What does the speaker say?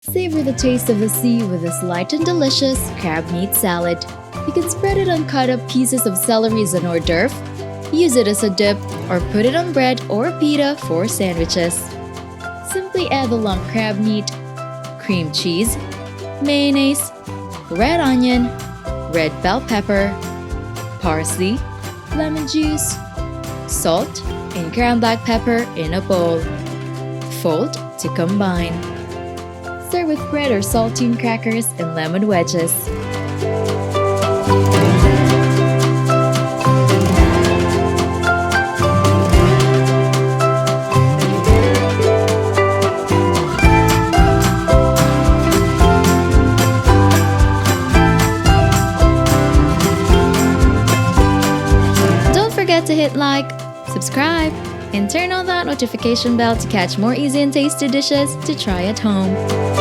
Savor the taste of the sea with this light and delicious crabmeat salad. You can spread it on cut up pieces of celery as an hors d'oeuvre, use it as a dip, or put it on bread or pita for sandwiches. Simply add the lump crab meat, cream cheese, mayonnaise, red onion, red bell pepper, parsley, lemon juice, salt, and ground black pepper in a bowl. Fold to combine. Serve with bread or saltine crackers and lemon wedges. Don't forget to hit like, subscribe, and turn on that notification bell to catch more easy and tasty dishes to try at home.